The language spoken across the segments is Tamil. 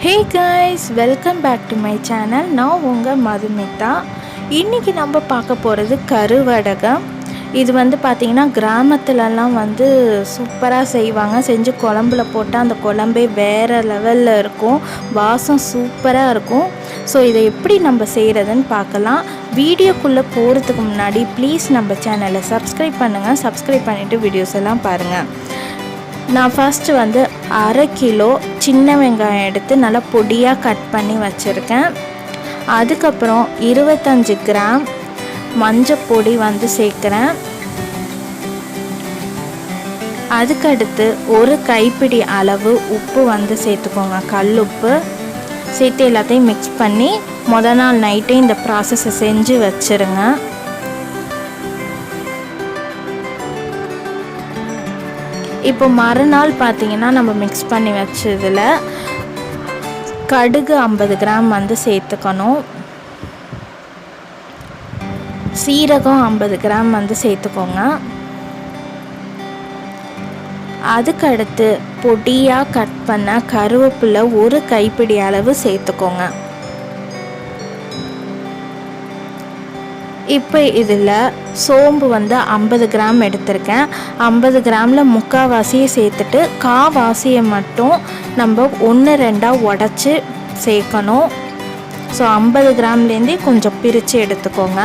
Hey guys, welcome back to my channel. நான் உங்கள் மதுமிதா. இன்றைக்கி நம்ம பார்க்க போகிறது கரு வடகம். இது பார்த்திங்கன்னா கிராமத்துலலாம் சூப்பராக செய்வாங்க. செஞ்சு குழம்புல போட்டால் அந்த குழம்பே வேறு லெவலில் இருக்கும். வாசம் சூப்பராக இருக்கும். ஸோ இதை எப்படி நம்ம செய்கிறதுன்னு பார்க்கலாம். வீடியோக்குள்ளே போகிறதுக்கு முன்னாடி ப்ளீஸ் நம்ம சேனலை சப்ஸ்கிரைப் பண்ணுங்கள். சப்ஸ்கிரைப் பண்ணிவிட்டு வீடியோஸ் எல்லாம் பாருங்கள். நான் ஃபஸ்ட்டு 1/2 கிலோ சின்ன வெங்காயம் எடுத்து நல்லா பொடியாக கட் பண்ணி வச்சுருக்கேன். அதுக்கப்புறம் 25 கிராம் மஞ்சப்பொடி சேர்க்குறேன். அதுக்கடுத்து ஒரு கைப்பிடி அளவு உப்பு சேர்த்துக்கோங்க, கல் உப்பு சேர்த்து எல்லாத்தையும் மிக்ஸ் பண்ணி மொதல் நாள் நைட்டே இந்த ப்ராசஸை செஞ்சு வச்சுருங்க. இப்போ மறுநாள் பார்த்திங்கன்னா நம்ம மிக்ஸ் பண்ணி வச்சதில் கடுகு 50 கிராம் சேர்த்துக்கணும். சீரகம் 50 கிராம் சேர்த்துக்கோங்க. அதுக்கடுத்து பொடியாக கட் பண்ண கருவேப்பிலை ஒரு கைப்பிடி அளவு சேர்த்துக்கோங்க. இப்போ இதில் சோம்பு 50 கிராம் எடுத்திருக்கேன். 50 கிராமில் முக்கால்வாசியை சேர்த்துட்டு கால்வாசியை மட்டும் நம்ம 1-2 உடச்சி சேர்க்கணும். ஸோ 50 கிராம்லேருந்தே கொஞ்சம் பிரித்து எடுத்துக்கோங்க.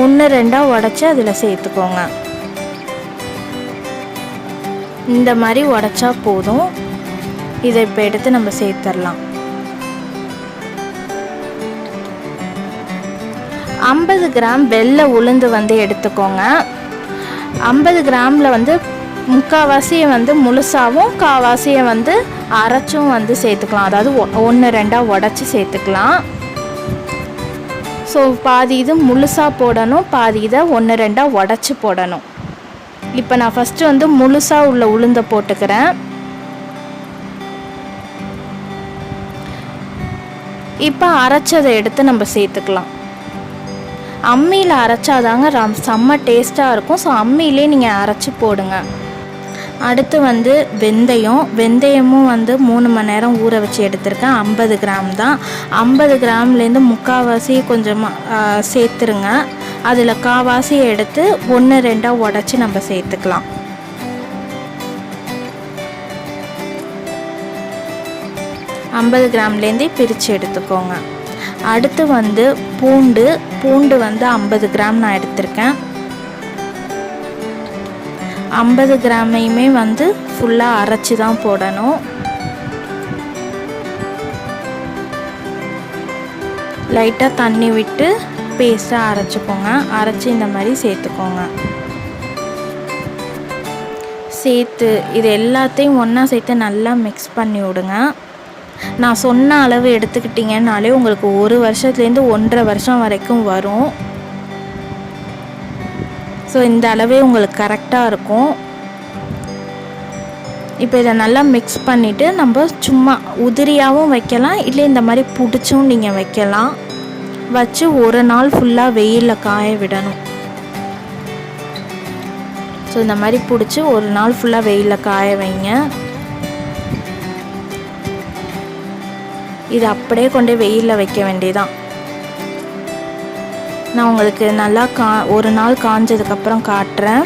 1-2 உடச்சி அதில் சேர்த்துக்கோங்க. இந்த மாதிரி உடச்சா போதும். இதை இப்போ எடுத்து நம்ம சேர்த்துடலாம். 50 கிராம் வெள்ளை உளுந்து எடுத்துக்கோங்க. 50 கிராமில் முக்கால்வாசியை முழுசாகவும் கால்வாசியை அரைச்சும் சேர்த்துக்கலாம். அதாவது 1-2 உடச்சி சேர்த்துக்கலாம். ஸோ பாதி இது முழுசாக போடணும், பாதி இதை 1-2 உடச்சி போடணும். இப்போ நான் ஃபஸ்ட்டு முழுசாக உள்ள உளுந்தை போட்டுக்கிறேன். இப்போ அரைச்சதை எடுத்து நம்ம சேர்த்துக்கலாம். அம்மியில் அரைச்சாதாங்க செம்ம டேஸ்ட்டாக இருக்கும். ஸோ அம்மியிலே நீங்கள் அரைச்சி போடுங்க. அடுத்து வெந்தயமும் 3 மணி நேரம் ஊற வச்சு எடுத்திருக்கேன். 50 கிராம் தான். 50 கிராம்லேருந்து முக்கால்வாசி கொஞ்சமாக சேர்த்துருங்க. அதில் கால்வாசியை எடுத்து 1-2 உடச்சி நம்ம சேர்த்துக்கலாம். ஐம்பது கிராம்லேருந்தே பிரித்து எடுத்துக்கோங்க. அடுத்து பூண்டு 50 கிராம் நான் எடுத்திருக்கேன். 50 கிராமையுமே ஃபுல்லாக அரைச்சி தான் போடணும். லைட்டாக தண்ணி விட்டு பேஸ்ட்டாக அரைச்சிக்கோங்க. அரைச்சி இந்த மாதிரி சேர்த்துக்கோங்க. சேர்த்து இது எல்லாத்தையும் ஒன்றா சேர்த்து நல்லா மிக்ஸ் பண்ணி விடுங்க. நான் சொன்ன அளவு எடுத்துக்கிட்டிங்கன்னாலே உங்களுக்கு 1 வருஷத்துலேருந்து 1.5 வருஷம் வரைக்கும் வரும். ஸோ இந்த அளவே உங்களுக்கு கரெக்டாக இருக்கும். இப்போ இதை நல்லா மிக்ஸ் பண்ணிவிட்டு நம்ம சும்மா உதிரியாகவும் வைக்கலாம், இல்லை இந்த மாதிரி பிடிச்சும் நீங்கள் வைக்கலாம். வச்சு ஒரு நாள் ஃபுல்லாக வெயிலில் காய விடணும். ஸோ இந்த மாதிரி பிடிச்சி ஒரு நாள் ஃபுல்லாக வெயிலில் காய வைங்க. இது அப்படியே கொண்டு வெயிலில் வைக்க வேண்டியதான். நான் உங்களுக்கு நல்லா ஒரு நாள் காஞ்சதுக்கப்புறம் காட்டுறேன்.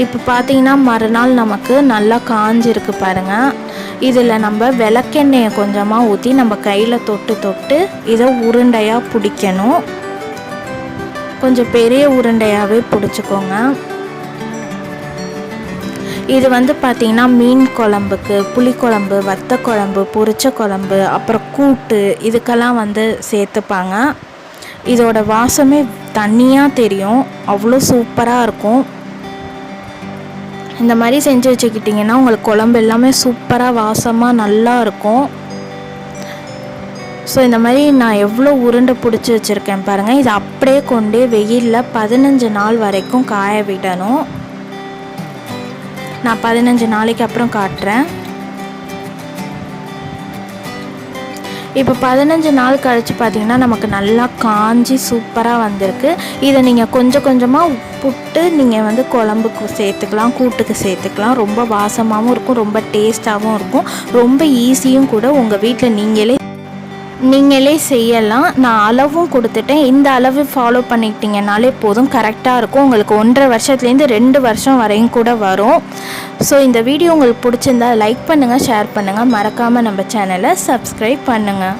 இப்போ பார்த்தீங்கன்னா மறுநாள் நமக்கு நல்லா காஞ்சிருக்கு பாருங்கள். இதில் நம்ம விளக்கெண்ணெயை கொஞ்சமாக ஊற்றி நம்ம கையில் தொட்டு இதை உருண்டையாக பிடிக்கணும். கொஞ்சம் பெரிய உருண்டையாகவே பிடிச்சிக்கோங்க. இது பார்த்திங்கன்னா மீன் குழம்புக்கு, புளிக்குழம்பு, வத்த குழம்பு, பொரிச்ச குழம்பு, அப்புறம் கூட்டு இதுக்கெல்லாம் சேர்த்துப்பாங்க. இதோட வாசமே தனியாக தெரியும், அவ்வளோ சூப்பராக இருக்கும். இந்த மாதிரி செஞ்சு வச்சுக்கிட்டிங்கன்னா உங்களுக்கு குழம்பு எல்லாமே சூப்பராக வாசமாக நல்லா இருக்கும். ஸோ இந்த மாதிரி நான் எவ்வளோ உருண்டை பிடிச்சி வச்சுருக்கேன் பாருங்கள். இது அப்படியே கொண்டே வெயிலில் 15 நாள் வரைக்கும் காய விடணும். நான் 15 நாளைக்கு அப்புறம் காட்டுறேன். இப்போ 15 நாள் கழித்து பார்த்திங்கன்னா நமக்கு நல்லா காஞ்சி சூப்பராக வந்திருக்கு. இதை நீங்கள் கொஞ்சம் கொஞ்சமாக புட்டு நீங்கள் வந்து குழம்புக்கு சேர்த்துக்கலாம், கூட்டுக்கு சேர்த்துக்கலாம். ரொம்ப வாசமாகவும் இருக்கும், ரொம்ப டேஸ்ட்டாகவும் இருக்கும், ரொம்ப ஈஸியும் கூட. உங்கள் வீட்டில் நீங்களே செய்யலாம். நான் அளவும் கொடுத்துட்டேன். இந்த அளவு ஃபாலோ பண்ணிக்கிட்டிங்கனாலே போதும், கரெக்டாக இருக்கும். உங்களுக்கு 1.5 வருஷத்துலேருந்து 2 வருஷம் வரையும் கூட வரும். ஸோ இந்த வீடியோ உங்களுக்கு பிடிச்சிருந்தா லைக் பண்ணுங்கள், ஷேர் பண்ணுங்கள், மறக்காமல் நம்ம சேனலை சப்ஸ்கிரைப் பண்ணுங்கள்.